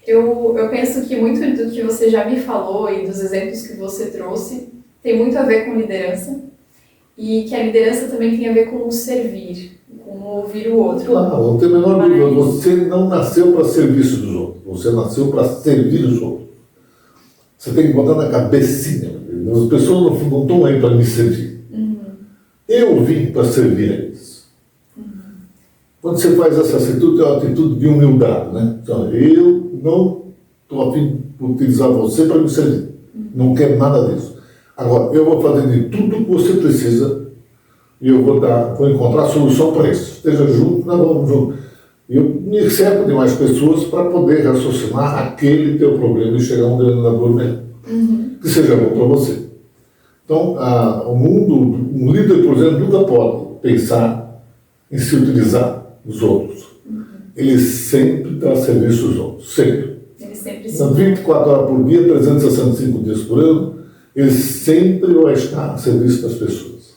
[SPEAKER 1] Eu penso que muito do que você já me falou e dos exemplos que você trouxe tem muito a ver com liderança e que a liderança também tem a ver com o servir, com ouvir o outro.
[SPEAKER 2] Claro, não tem a menor dúvida. Você não nasceu para serviço dos outros. Você nasceu para servir os outros. Você tem que botar na cabecinha. As pessoas no fundo não estão aí para me servir. Eu vim para servir a eles. Quando você faz essa atitude, é uma atitude de humildade, né? Então, eu não estou a fim de utilizar você para me servir. Não quero nada disso. Agora, eu vou fazer de tudo o que você precisa e eu vou encontrar a solução para isso. Esteja junto, nós vamos junto. Eu me cerco de mais pessoas para poder raciocinar aquele teu problema e chegar a um denominador melhor. Que seja bom para você. Então, o mundo, um líder, por exemplo, nunca pode pensar em se utilizar dos outros. Ele sempre dá serviço aos outros, sempre.
[SPEAKER 1] Ele sempre
[SPEAKER 2] São 24 horas por dia, 365 dias por ano, ele sempre vai estar a serviço das pessoas.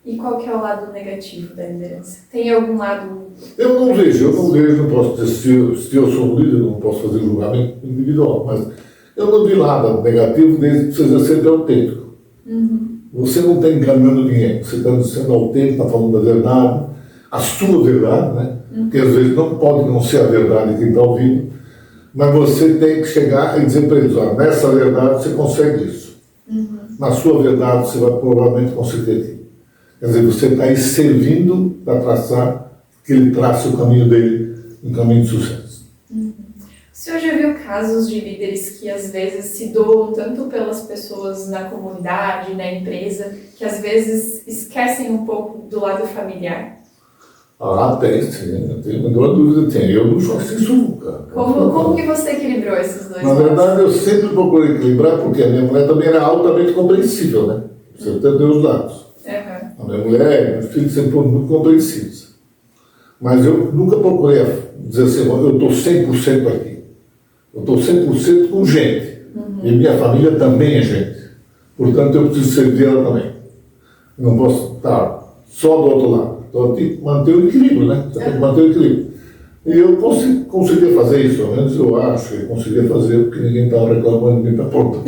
[SPEAKER 1] E qual que é o lado negativo da liderança? Tem algum lado...
[SPEAKER 2] Eu não vejo, não posso dizer, se eu sou um líder, não posso fazer julgamento individual, mas eu não vi nada negativo desde que seja sempre autêntico. Você não está enganando ninguém, você está sendo autêntico, está falando da verdade, a sua verdade, né? Que às vezes não pode não ser a verdade de quem está ouvindo, mas você tem que chegar e dizer para eles, nessa verdade você consegue isso. Na sua verdade você vai provavelmente conseguir aquilo. Quer dizer, você está aí servindo para traçar que ele trace o caminho dele, um caminho de sucesso.
[SPEAKER 1] O senhor já viu casos de líderes que às vezes se doam tanto pelas pessoas na comunidade, na empresa, que às vezes esquecem um pouco do lado familiar?
[SPEAKER 2] Tem, sim. Não tenho a menor dúvida, tem. Eu não faço isso nunca.
[SPEAKER 1] Como que você equilibrou esses dois
[SPEAKER 2] Na verdade, eu sempre procurei equilibrar, porque a minha mulher também era altamente compreensível, né? Você entendeu os lados. A minha mulher e meus filhos sempre foram muito compreensíveis. Mas eu nunca procurei dizer assim, eu estou 100% aqui. Eu estou 100% com gente. E minha família também é gente. Portanto, eu preciso servir ela também. Eu não posso estar só do outro lado. Então, tem que manter o equilíbrio, né? Você tem que manter o equilíbrio. E eu conseguia fazer isso, ao menos eu acho que eu conseguia fazer, porque ninguém estava reclamando, ninguém está apontando.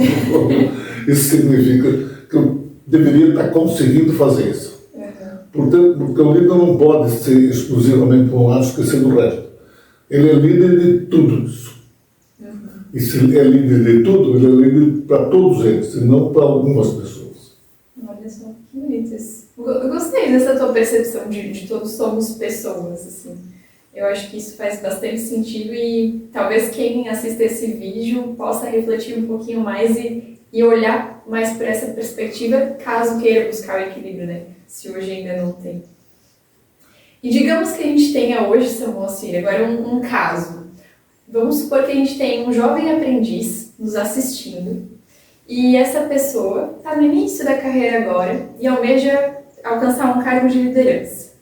[SPEAKER 2] Isso significa que eu deveria estar conseguindo fazer isso. Portanto, porque o líder não pode ser exclusivamente para um lado, esquecer do resto. Ele é líder de tudo isso. E se ele é líder de tudo, ele é líder para todos eles, e não para algumas pessoas.
[SPEAKER 1] Olha só, que bonito isso. Eu gostei dessa tua percepção de todos somos pessoas, assim. Eu acho que isso faz bastante sentido e talvez quem assista esse vídeo possa refletir um pouquinho mais e olhar mais por essa perspectiva, caso queira buscar o equilíbrio, né? Se hoje ainda não tem. E digamos que a gente tenha hoje, seu Moacir, agora um caso. Vamos supor que a gente tem um jovem aprendiz nos assistindo e essa pessoa está no início da carreira agora e almeja alcançar um cargo de liderança.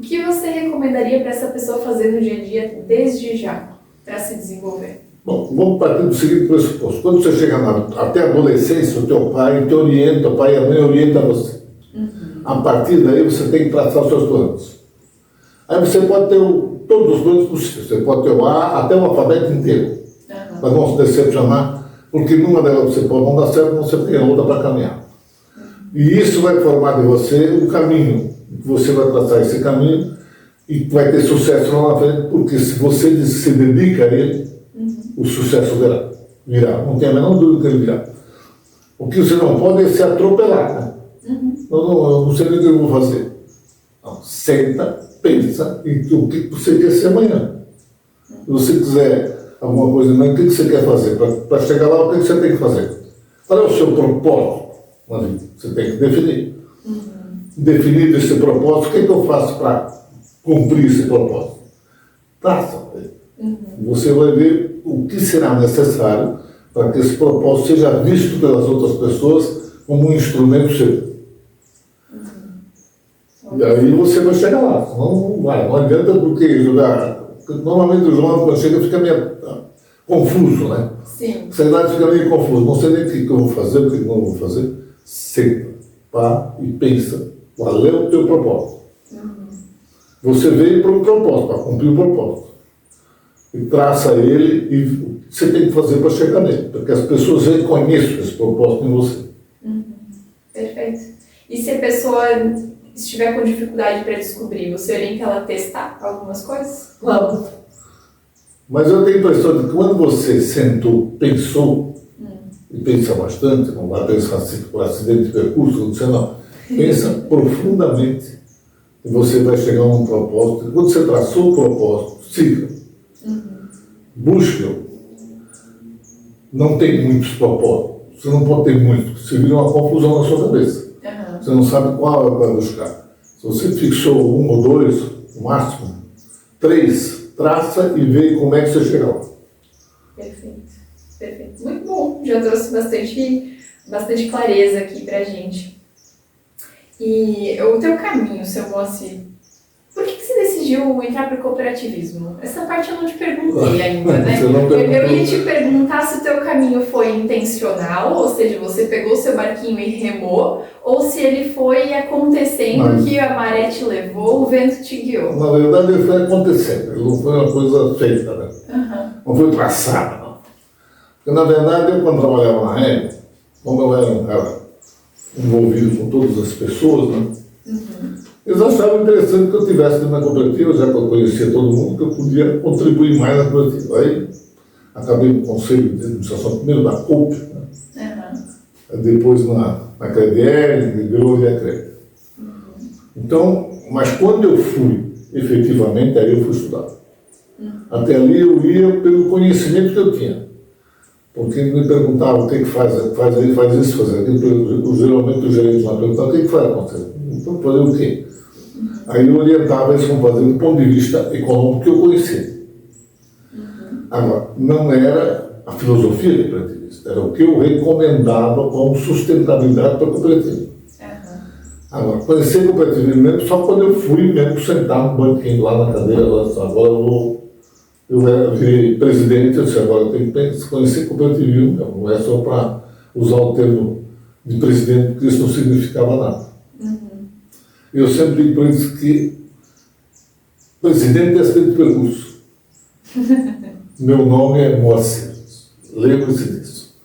[SPEAKER 1] O que você recomendaria para essa pessoa fazer no dia a dia desde já, para se desenvolver?
[SPEAKER 2] Bom, vamos partir do seguinte pressuposto. Quando você chega até a adolescência, o teu pai te orienta, o pai e a mãe orientam você. A partir daí você tem que traçar os seus planos. Aí você pode ter todos os planos possíveis. Você pode ter o A até o alfabeto inteiro. Mas não se decepcionar, porque numa delas você pode não dar certo, você tem a outra para caminhar. E isso vai formar de você o caminho. Você vai traçar esse caminho e vai ter sucesso lá na frente, porque se você se dedica a ele, o sucesso virá. Não tem a menor dúvida que ele virá. O que você não pode é se atropelar, né? Eu não sei nem o que eu vou fazer. Não, senta, pensa em o que você quer ser amanhã. Se você quiser alguma coisa amanhã, o que você quer fazer? Para chegar lá, o que você tem que fazer? Qual é o seu propósito na vida? Você tem que definir. Definido esse propósito, o que eu faço para cumprir esse propósito? Traça. Você vai ver o que será necessário para que esse propósito seja visto pelas outras pessoas como um instrumento seu. E aí você vai chegar lá. Não vai. Não adianta porque jogar. Normalmente o João, quando chega, fica meio confuso, né?
[SPEAKER 1] Sim.
[SPEAKER 2] Você lá fica meio confuso. Não sei nem o que eu vou fazer, o que eu não vou fazer. Senta, pá e pensa. Qual é o teu propósito? Você veio para um propósito, para cumprir o propósito. E traça ele e o que você tem que fazer para chegar nele. Para que as pessoas reconheçam esse propósito em você.
[SPEAKER 1] Perfeito. E se a pessoa estiver com dificuldade para descobrir, você orienta ela a testar algumas coisas?
[SPEAKER 2] Claro. Mas eu tenho a impressão de que quando você sentou, pensou, e pensa bastante, não vai pensar assim por acidente de percurso, não sei não. Pensa profundamente e você vai chegar a um propósito. E quando você traçou o propósito, siga. Busque-o. Não tem muitos propósitos. Você não pode ter muitos. Você vira uma confusão na sua cabeça. Você não sabe qual é para buscar. Se você fixou 1 ou 2, no máximo, 3, traça e vê como é que você chega lá.
[SPEAKER 1] Perfeito. Perfeito. Muito bom. Já trouxe bastante clareza aqui pra gente. E o teu caminho, seu Moacir, por que você decidiu entrar para o cooperativismo? Essa parte eu não te perguntei ainda, né? Eu ia te perguntar se o teu caminho foi intencional, ou seja, você pegou o seu barquinho e remou, ou se ele foi acontecendo que a maré te levou, o vento te guiou.
[SPEAKER 2] Na verdade, ele foi acontecendo. Ele não foi uma coisa feita, né? Não foi traçada, não. Porque, na verdade, eu quando trabalhava na Rede, como eu era um cara envolvido com todas as pessoas, né? Eles achavam interessante que eu tivesse na cooperativa, já que eu conhecia todo mundo, que eu podia contribuir mais na cooperativa. Aí acabei no conselho de administração, primeiro da COP, né? Depois na CREDL, virou via CRED. Então, mas quando eu fui, efetivamente, aí eu fui estudar. Até ali eu ia pelo conhecimento que eu tinha. Porque me perguntavam o que faz isso, faz aquilo. Geralmente os gerentes lá perguntavam o que faz acontecer. Então, fazer o quê? Aí eu orientava eles como fazer do ponto de vista econômico que eu conhecia. Agora, não era a filosofia do cooperativista, era o que eu recomendava como sustentabilidade para a cooperativa. Agora, conhecer o cooperativismo mesmo só quando eu fui mesmo sentar no banquinho lá na cadeira, agora eu virei presidente, eu disse, agora eu tenho que conhecer cooperativismo, não é só para usar o termo de presidente, porque isso não significava nada. Eu sempre digo para eles que presidente é acidente de percurso. Meu nome é Moacir. Lembre-se disso.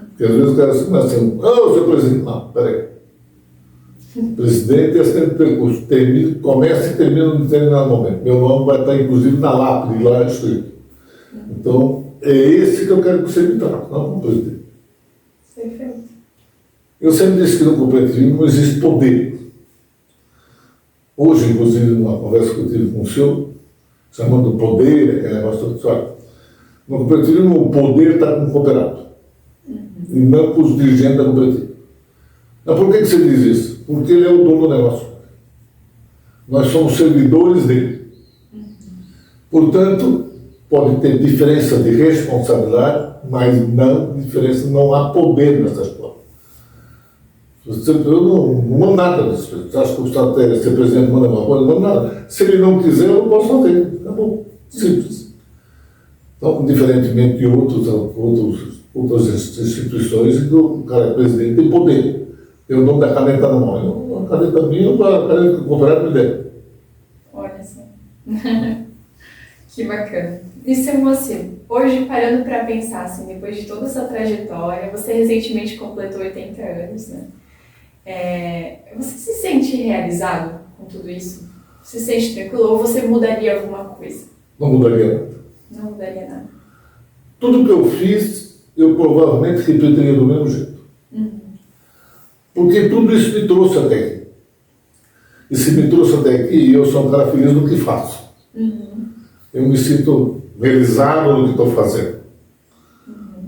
[SPEAKER 2] Porque às vezes o cara começa assim, seu presidente. Não, peraí. Presidente é acidente de percurso. Começa e termina em determinado momento. Meu nome vai estar, inclusive, na lápide lá escrito. Então, é esse que eu quero que você me trate, não como presidente.
[SPEAKER 1] Perfeito.
[SPEAKER 2] Eu sempre disse que no cooperativismo não existe poder. Hoje, inclusive, numa conversa que eu tive com o senhor, chamando poder, aquele negócio todo, sabe? No cooperativismo, o poder está com o cooperado. E não com os dirigentes da cooperativa. Mas por que você diz isso? Porque ele é o dono do negócio. Nós somos servidores dele. Portanto, pode ter diferença de responsabilidade, mas não há poder nessa história. Eu não mando nada disso. Você acha que o Estado tem ser presidente manda uma coisa? Não manda nada. Se ele não quiser, eu não posso fazer. Acabou. Simples. Então, diferentemente de outras instituições, em que o cara é presidente tem poder. Tem o nome da caneta na mão. A caneta minha, a caneta que o cooperado me der.
[SPEAKER 1] Olha só. Que bacana. E seu Moacir, hoje parando para pensar, assim, depois de toda essa trajetória, você recentemente completou 80 anos, né? Você se sente realizado com tudo isso? Se sente tranquilo ou você mudaria alguma coisa?
[SPEAKER 2] Não mudaria nada.
[SPEAKER 1] Não mudaria nada.
[SPEAKER 2] Tudo que eu fiz, eu provavelmente repetiria do mesmo jeito. Porque tudo isso me trouxe até aqui. E se me trouxe até aqui, eu sou um cara feliz no que faço. Eu me sinto realizado no que estou fazendo.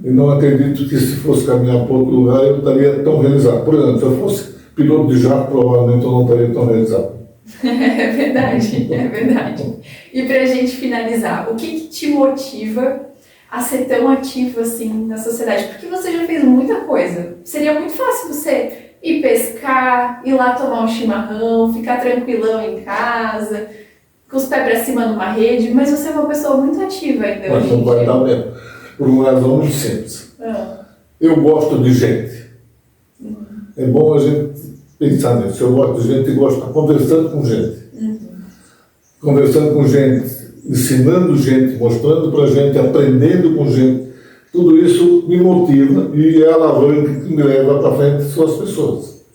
[SPEAKER 2] E não acredito que se fosse caminhar para outro lugar, eu estaria tão realizado. Por exemplo, se eu fosse piloto de jato, provavelmente eu não estaria tão realizado.
[SPEAKER 1] É verdade, é verdade. E para a gente finalizar, o que te motiva a ser tão ativo assim na sociedade? Porque você já fez muita coisa. Seria muito fácil você ir pescar, ir lá tomar um chimarrão, ficar tranquilão em casa, com os pés para cima numa rede, mas você é uma pessoa muito ativa ainda.
[SPEAKER 2] Mas não vai dar mesmo. Por uma razão muito simples. Eu gosto de gente. É bom a gente pensar nisso. Eu gosto de gente e gosto de estar conversando com gente. Conversando com gente, ensinando gente, mostrando para gente, aprendendo com gente. Tudo isso me motiva e é a alavanca que me leva para frente são as pessoas.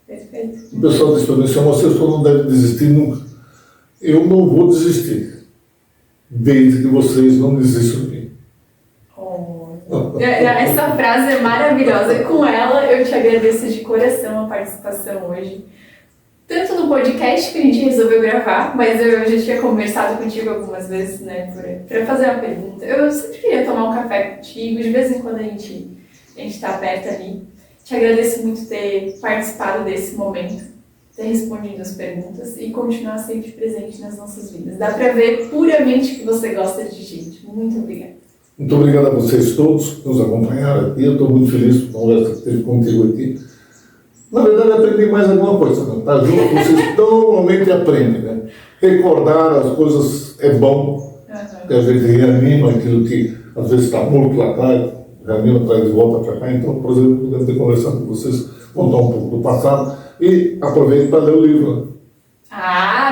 [SPEAKER 1] Perfeito.
[SPEAKER 2] O pessoal diz para mim, você não deve desistir nunca. Eu não vou desistir, desde que vocês não desistam de mim.
[SPEAKER 1] Essa frase é maravilhosa. Com ela, eu te agradeço de coração a participação hoje. Tanto no podcast que a gente resolveu gravar, mas eu já tinha conversado contigo algumas vezes, né, para fazer uma pergunta. Eu sempre queria tomar um café contigo, de vez em quando a gente está perto ali. Te agradeço muito ter participado desse momento, ter respondido as perguntas e continuar sempre presente nas nossas vidas. Dá para ver puramente que você gosta de gente. Muito obrigada.
[SPEAKER 2] Muito obrigado a vocês todos que nos acompanharam aqui. Eu estou muito feliz com a conversa que teve contigo aqui. Na verdade, aprendi mais alguma coisa. Né? Tá junto, vocês normalmente aprendem. Né? Recordar as coisas é bom, porque a gente reanima aquilo que às vezes está morto lá atrás, reanima, traz de volta para cá. Então, por exemplo, podemos ter conversado com vocês, contar um pouco do passado e aproveito para ler o livro.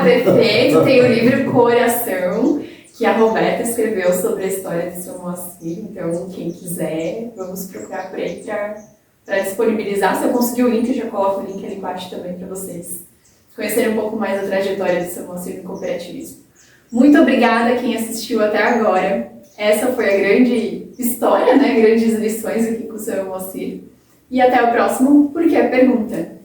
[SPEAKER 1] Perfeito! Tem o livro Coração, que a Roberta escreveu sobre a história de seu Moacir. Então, quem quiser, vamos procurar por aí para disponibilizar. Se eu conseguir o link, eu já coloco o link ali embaixo também para vocês conhecerem um pouco mais da trajetória de seu Moacir no cooperativismo. Muito obrigada a quem assistiu até agora. Essa foi a grande história, né? Grandes lições aqui com o seu Moacir. E até o próximo Porque é Pergunta.